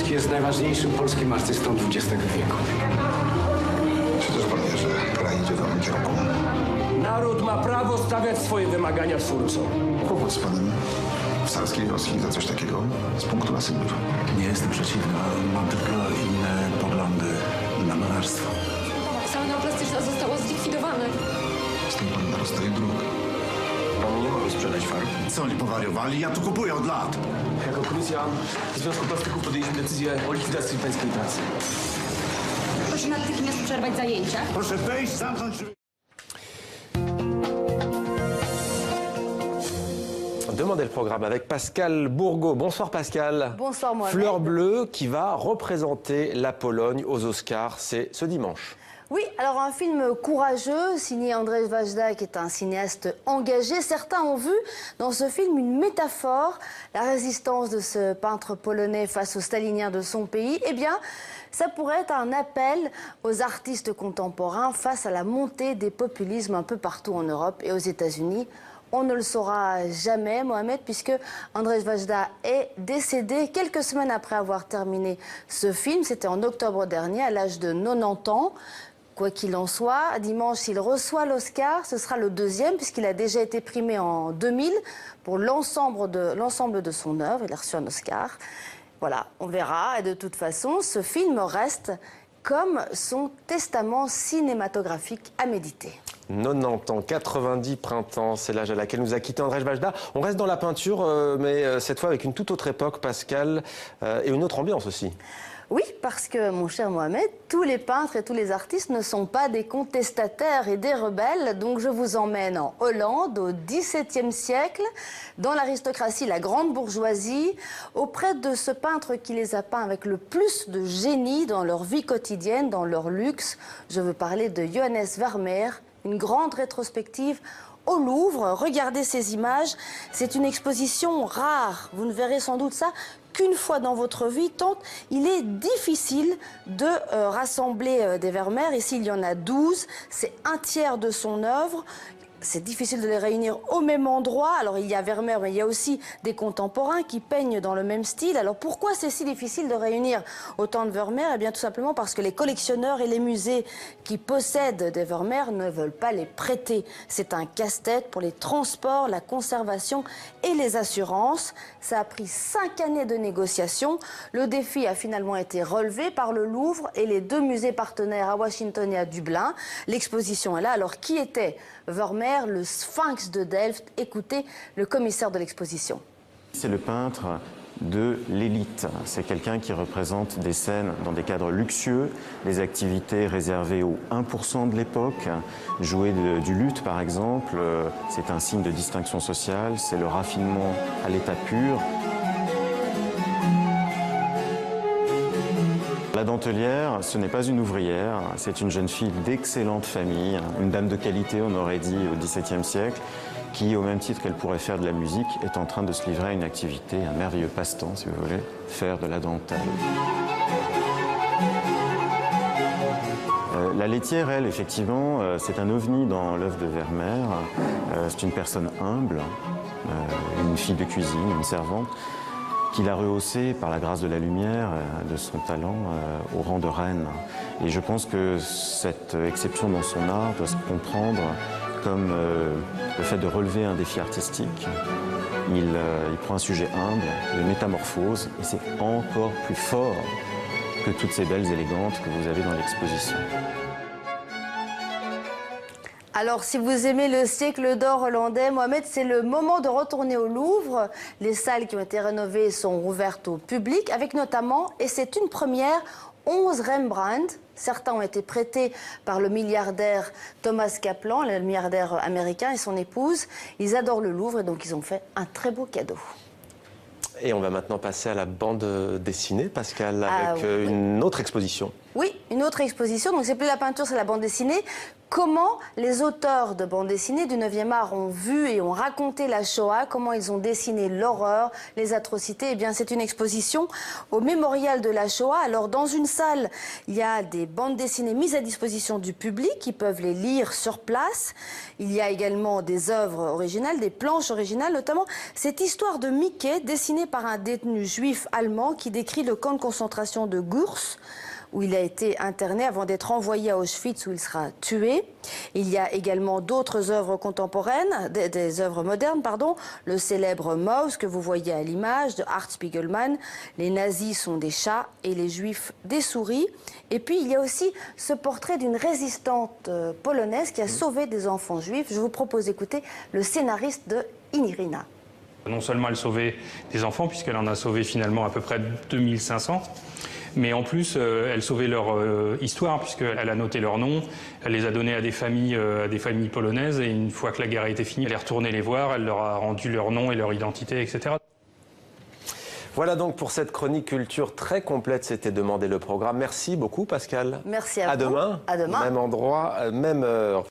Kowalski jest najważniejszym polskim artystą XX wieku. Czy też pan wie, że kraj idzie w nowym kierunku? Naród ma prawo stawiać swoje wymagania twórcom. Kłopot z panem w carskiej Rosji za coś takiego z punktu na Sybir. Nie jestem przeciwny, ale mam tylko inne poglądy na malarstwo. Sala neoplastyczna została zlikwidowana. Stąd pan na rozstawie dróg. Panu nie mogę sprzedać farb. Co oni powariowali? Ja tu kupuję od lat. Jako komisja Związku Plastyków podjęliśmy decyzję o likwidacji pańskiej pracy. Proszę natychmiast przerwać zajęcia. Proszę wejść, zamknąć drzwi. Demandez le programme avec Pascal Bourgault. Bonsoir Pascal. Bonsoir Mohamed. Fleur bleue qui va représenter la Pologne aux Oscars, c'est ce dimanche. Oui, alors un film courageux, signé Andrzej Wajda, qui est un cinéaste engagé. Certains ont vu dans ce film une métaphore, la résistance de ce peintre polonais face aux staliniens de son pays. Eh bien, ça pourrait être un appel aux artistes contemporains face à la montée des populismes un peu partout en Europe et aux États-Unis. On ne le saura jamais, Mohamed, puisque Andrzej Wajda est décédé quelques semaines après avoir terminé ce film. C'était en octobre dernier, à l'âge de 90 ans. Quoi qu'il en soit, dimanche, s'il reçoit l'Oscar, ce sera le deuxième, puisqu'il a déjà été primé en 2000 pour l'ensemble de son œuvre. Il a reçu un Oscar. Voilà, on verra. Et de toute façon, ce film reste comme son testament cinématographique à méditer. 90 ans, 90 printemps, c'est l'âge à laquelle nous a quitté Andrzej Wajda. On reste dans la peinture, mais cette fois avec une toute autre époque, Pascal, et une autre ambiance aussi. Oui, parce que, mon cher Mohamed, tous les peintres et tous les artistes ne sont pas des contestataires et des rebelles. Donc je vous emmène en Hollande, au XVIIe siècle, dans l'aristocratie, la grande bourgeoisie, auprès de ce peintre qui les a peints avec le plus de génie dans leur vie quotidienne, dans leur luxe. Je veux parler de Johannes Vermeer, une grande rétrospective au Louvre. Regardez ces images, c'est une exposition rare. Vous ne verrez sans doute ça qu'une fois dans votre vie, tant il est difficile de rassembler des Vermeer. Ici, il y en a 12, c'est un tiers de son œuvre. C'est difficile de les réunir au même endroit. Alors, il y a Vermeer, mais il y a aussi des contemporains qui peignent dans le même style. Alors, pourquoi c'est si difficile de réunir autant de Vermeer? Eh bien, tout simplement parce que les collectionneurs et les musées qui possèdent des Vermeer ne veulent pas les prêter. C'est un casse-tête pour les transports, la conservation et les assurances. Ça a pris 5 années de négociations. Le défi a finalement été relevé par le Louvre et les 2 musées partenaires à Washington et à Dublin. L'exposition est là. Alors, qui était Vermeer, le Sphinx de Delft? Écoutez le commissaire de l'exposition. C'est le peintre de l'élite. C'est quelqu'un qui représente des scènes dans des cadres luxueux, des activités réservées aux 1% de l'époque. Jouer du luth, par exemple, c'est un signe de distinction sociale, c'est le raffinement à l'état pur. La dentelière, ce n'est pas une ouvrière, c'est une jeune fille d'excellente famille, une dame de qualité, on aurait dit, au XVIIe siècle, qui, au même titre qu'elle pourrait faire de la musique, est en train de se livrer à une activité, un merveilleux passe-temps, si vous voulez, faire de la dentelle. La laitière, elle, effectivement, c'est un ovni dans l'œuvre de Vermeer. C'est une personne humble, une fille de cuisine, une servante, qu'il a rehaussé par la grâce de la lumière, de son talent, au rang de reine. Et je pense que cette exception dans son art doit se comprendre comme le fait de relever un défi artistique. Il prend un sujet humble, le métamorphose, et c'est encore plus fort que toutes ces belles élégantes que vous avez dans l'exposition. Alors, si vous aimez le siècle d'or hollandais, Mohamed, c'est le moment de retourner au Louvre. Les salles qui ont été rénovées sont ouvertes au public, avec notamment, et c'est une première, 11 Rembrandt. Certains ont été prêtés par le milliardaire Thomas Kaplan, le milliardaire américain, et son épouse. Ils adorent le Louvre et donc ils ont fait un très beau cadeau. Et on va maintenant passer à la bande dessinée, Pascal, avec une autre exposition. Oui, une autre exposition. Donc c'est plus la peinture, c'est la bande dessinée. Comment les auteurs de bande dessinée du 9e art ont vu et ont raconté la Shoah, comment ils ont dessiné l'horreur, les atrocités. Eh bien, c'est une exposition au mémorial de la Shoah. Alors, dans une salle, il y a des bandes dessinées mises à disposition du public qui peuvent les lire sur place. Il y a également des œuvres originales, des planches originales, notamment cette histoire de Mickey dessinée par un détenu juif allemand qui décrit le camp de concentration de Gurs, où il a été interné avant d'être envoyé à Auschwitz où il sera tué. Il y a également d'autres œuvres contemporaines, des œuvres modernes, pardon. Le célèbre Maus que vous voyez à l'image de Art Spiegelman. Les nazis sont des chats et les juifs des souris. Et puis il y a aussi ce portrait d'une résistante polonaise qui a sauvé des enfants juifs. Je vous propose d'écouter le scénariste de Inirina. Non seulement elle sauvait des enfants, puisqu'elle en a sauvé finalement à peu près 2500, mais en plus, elle sauvait leur histoire, puisqu'elle a noté leur nom, elle les a donnés à des familles polonaises, et une fois que la guerre a été finie, elle est retournée les voir, elle leur a rendu leur nom et leur identité, etc. Voilà donc pour cette chronique culture très complète, c'était Demandez le programme. Merci beaucoup Pascal. Merci à vous. À demain. À demain. Même endroit, même heure.